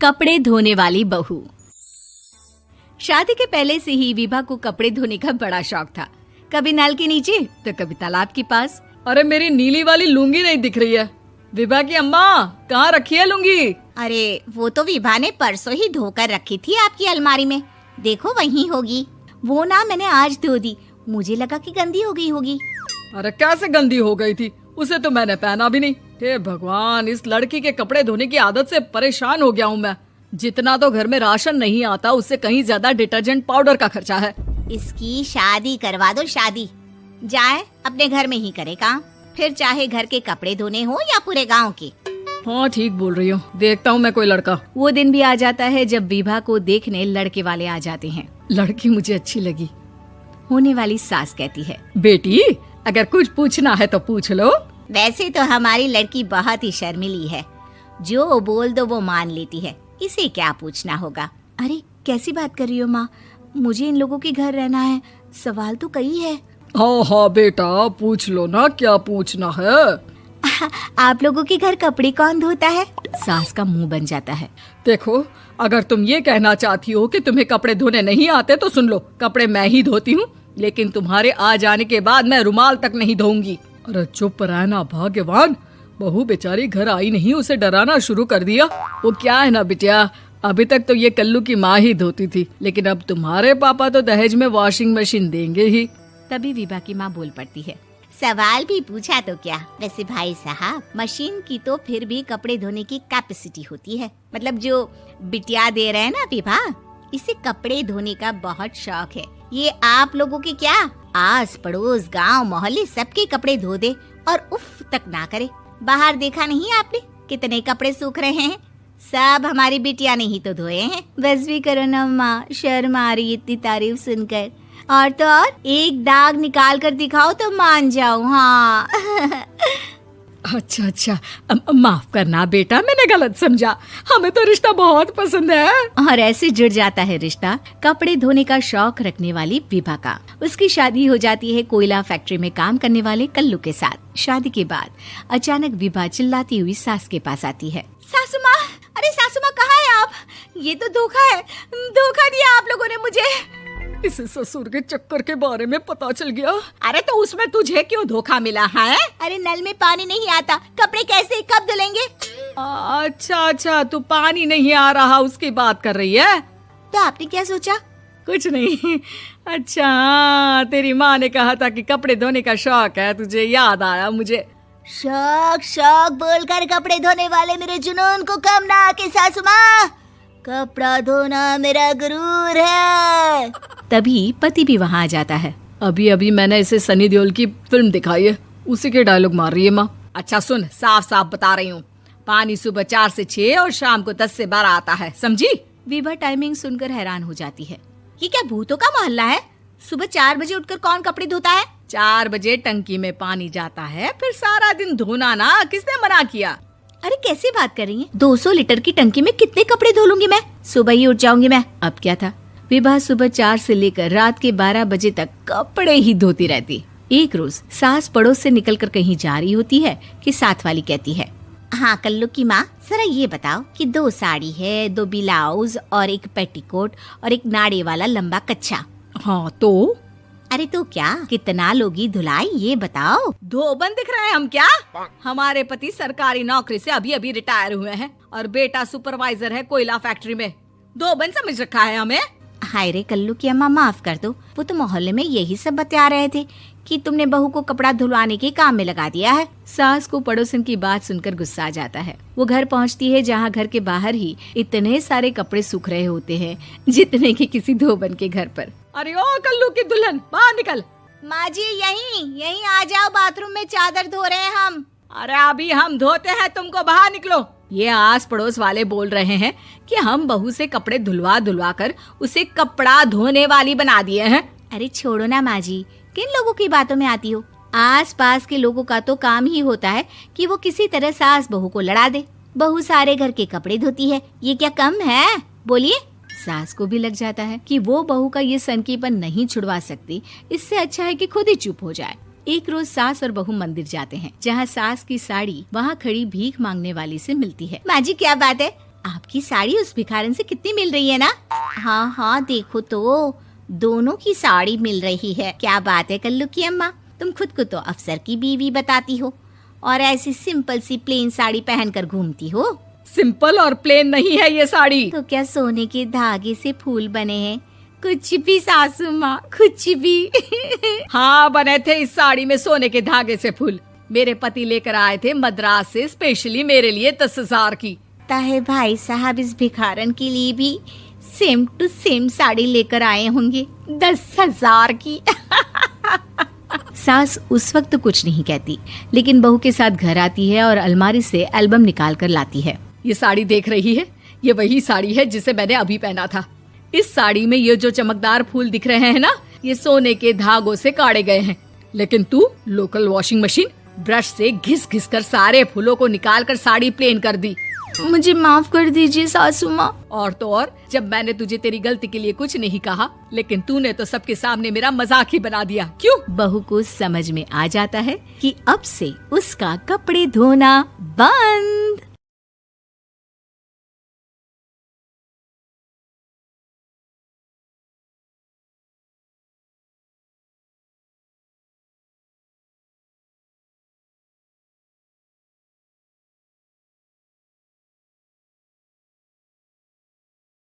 कपड़े धोने वाली बहू। शादी के पहले से ही विभा को कपड़े धोने का बड़ा शौक था। कभी नल के नीचे तो कभी तालाब के पास। अरे मेरी नीली वाली लुंगी नहीं दिख रही है। विभा की अम्मा, कहाँ रखी है लुंगी? अरे वो तो विभा ने परसों ही धोकर रखी थी आपकी अलमारी में, देखो वहीं होगी। वो ना मैंने आज धो दी, मुझे लगा कि गंदी हो गई होगी। अरे कैसे गंदी हो गई थी? उसे तो मैंने पहना भी नहीं। हे भगवान, इस लड़की के कपड़े धोने की आदत से परेशान हो गया हूँ मैं। जितना तो घर में राशन नहीं आता, उससे कहीं ज्यादा डिटर्जेंट पाउडर का खर्चा है। इसकी शादी करवा दो, शादी जाए अपने घर में ही करे काम, फिर चाहे घर के कपड़े धोने हो या पूरे गांव के। हाँ ठीक बोल रही हूँ, देखता हूँ मैं कोई लड़का। वो दिन भी आ जाता है जब विभा को देखने लड़के वाले आ जाते हैं। लड़की मुझे अच्छी लगी। होने वाली सास कहती है, बेटी अगर कुछ पूछना है तो पूछ लो। वैसे तो हमारी लड़की बहुत ही शर्मीली है, जो बोल दो वो मान लेती है, इसे क्या पूछना होगा। अरे कैसी बात कर रही हो माँ, मुझे इन लोगों के घर रहना है, सवाल तो कई है। हाँ हाँ बेटा, पूछ लो ना, क्या पूछना है। आप लोगों के घर कपड़े कौन धोता है? सास का मुंह बन जाता है। देखो, अगर तुम ये कहना चाहती हो कि तुम्हें कपड़े धोने नहीं आते तो सुन लो, कपड़े मैं ही धोती हूँ, लेकिन तुम्हारे आ जाने के बाद मैं रुमाल तक नहीं धोऊंगी। अरे चुप रहना भाग्यवान, बहू बेचारी घर आई नहीं, उसे डराना शुरू कर दिया। वो क्या है ना बिटिया, अभी तक तो ये कल्लू की माँ ही धोती थी, लेकिन अब तुम्हारे पापा तो दहेज में वॉशिंग मशीन देंगे ही। तभी विभा की माँ बोल पड़ती है, सवाल भी पूछा तो क्या। वैसे भाई साहब, मशीन की तो फिर भी कपड़े धोने की कैपेसिटी होती है। मतलब जो बिटिया दे रहे हैं ना विभा, इसे कपड़े धोने का बहुत शौक है। ये आप लोगों के क्या, आस पड़ोस गांव मोहल्ले सबके कपड़े धो दे और उफ तक ना करे। बाहर देखा नहीं आपने कितने कपड़े सूख रहे हैं? सब हमारी बिटिया ने ही तो धोए हैं। बस भी करो ना माँ, शर्म आ रही इतनी तारीफ सुनकर। और तो और एक दाग निकाल कर दिखाओ तो मान जाऊं। हाँ अच्छा, माफ करना बेटा, मैंने गलत समझा। हमें तो रिश्ता बहुत पसंद है। और ऐसे जुड़ जाता है रिश्ता कपड़े धोने का शौक रखने वाली विभा का। उसकी शादी हो जाती है कोयला फैक्ट्री में काम करने वाले कल्लू के साथ। शादी के बाद अचानक विभा चिल्लाती हुई सास के पास आती है। सासू माँ, अरे सासू माँ कहाँ है आप? ये तो धोखा है, धोखा दिया आप लोगों ने मुझे। इसे ससुर के चक्कर के बारे में पता चल गया। अरे तो उसमें तुझे क्यों धोखा मिला है? अरे नल में पानी नहीं आता, कपड़े कैसे कब धुलेंगे? अच्छा, तू पानी नहीं आ रहा उसकी बात कर रही है। तो आपने क्या सोचा? कुछ नहीं। अच्छा, तेरी माँ ने कहा था कि कपड़े धोने का शौक है तुझे, याद आया मुझे। शौक बोलकर कपड़े धोने वाले मेरे जुनून को कम ना आके सासू माँ, कपड़ा धोना मेरा गुरूर है। तभी पति भी वहाँ आ जाता है। अभी मैंने इसे सनी देओल की फिल्म दिखाई है, उसी के डायलॉग मार रही है माँ। अच्छा सुन, साफ साफ बता रही हूँ, पानी सुबह 4 से 6 और शाम को 10 से 12 आता है, समझी? विभा टाइमिंग सुनकर हैरान हो जाती है। ये क्या भूतों का मोहल्ला है? सुबह 4 बजे उठकर कौन कपड़े धोता है? 4 बजे टंकी में पानी जाता है, फिर सारा दिन धोना ना, किसने मना किया? अरे कैसी बात कर रही हैं? 200 लीटर की टंकी में कितने कपड़े धो लूंगी मैं? सुबह ही उठ जाऊंगी मैं। अब क्या था, विभा सुबह 4 से लेकर रात के 12 बजे तक कपड़े ही धोती रहती। एक रोज सास पड़ोस से निकलकर कहीं जा रही होती है कि साथ वाली कहती है, हाँ कल्लू की माँ, जरा ये बताओ कि 2 साड़ी है, 2 ब्लाउज और एक पेटीकोट और एक नाड़े वाला लंबा कच्छा। हाँ तो? अरे तो क्या, कितना लोगी धुलाई ये बताओ। धोबन दिख रहे हैं हम क्या? हमारे पति सरकारी नौकरी से अभी रिटायर हुए हैं और बेटा सुपरवाइजर है कोयला फैक्ट्री में। धोबन समझ रखा है हमें? हाय रे कल्लू की अम्मा, माफ कर दो, वो तो मोहल्ले में यही सब बता रहे थे कि तुमने बहू को कपड़ा धुलवाने के काम में लगा दिया है। सास को पड़ोसन की बात सुनकर गुस्सा आ जाता है। वो घर पहुंचती है जहां घर के बाहर ही इतने सारे कपड़े सूख रहे होते हैं जितने कि किसी धोबन के घर पर। अरे ओ कल्लू की दुल्हन, बाहर निकल। माँ जी यहीं आ जाओ, बाथरूम में चादर धो रहे हैं हम। अरे अभी हम धोते हैं, तुमको बाहर निकलो। ये आस पड़ोस वाले बोल रहे हैं कि हम बहू से कपड़े धुलवा कर उसे कपड़ा धोने वाली बना दिए हैं। अरे छोड़ो ना माँ जी, किन लोगों की बातों में आती हो? आस पास के लोगों का तो काम ही होता है कि वो किसी तरह सास बहू को लड़ा दे। बहू सारे घर के कपड़े धोती है, ये क्या कम है? बोलिए। सास को भी लग जाता है कि वो बहू का ये सनकीपन नहीं छुड़वा सकती, इससे अच्छा है कि खुद ही चुप हो जाए। एक रोज सास और बहू मंदिर जाते हैं, जहाँ सास की साड़ी वहाँ खड़ी भीख मांगने वाली से मिलती है। माँ जी क्या बात है, आपकी साड़ी उस भिखारन से कितनी मिल रही है ना? हाँ हाँ देखो तो, दोनों की साड़ी मिल रही है। क्या बात है कल्लू की अम्मा, तुम खुद को तो अफसर की बीवी बताती हो और ऐसी सिंपल सी प्लेन साड़ी पहनकर घूमती हो। सिंपल और प्लेन नहीं है ये साड़ी। तो क्या सोने के धागे से फूल बने हैं? कुछ भी सासू माँ, कुछ भी। हाँ बने थे इस साड़ी में सोने के धागे से फूल। मेरे पति लेकर आए थे मद्रास से स्पेशली मेरे लिए 10,000 की। ताहे भाई साहब इस भिखारन के लिए भी सेम टू सेम साड़ी लेकर आए होंगे 10,000 की। सास उस वक्त तो कुछ नहीं कहती, लेकिन बहू के साथ घर आती है और अलमारी से एल्बम निकाल कर लाती है। ये साड़ी देख रही है, ये वही साड़ी है जिसे मैंने अभी पहना था। इस साड़ी में ये जो चमकदार फूल दिख रहे हैं ना, ये सोने के धागों से काढ़े गए हैं। लेकिन तू लोकल वॉशिंग मशीन ब्रश से घिस घिस कर सारे फूलों को निकाल कर साड़ी प्लेन कर दी। मुझे माफ कर दीजिए सासू माँ। और तो और, जब मैंने तुझे तेरी गलती के लिए कुछ नहीं कहा, लेकिन तूने तो सबके सामने मेरा मजाक ही बना दिया। क्यों? बहू को समझ में आ जाता है कि अब से उसका कपड़े धोना बंद।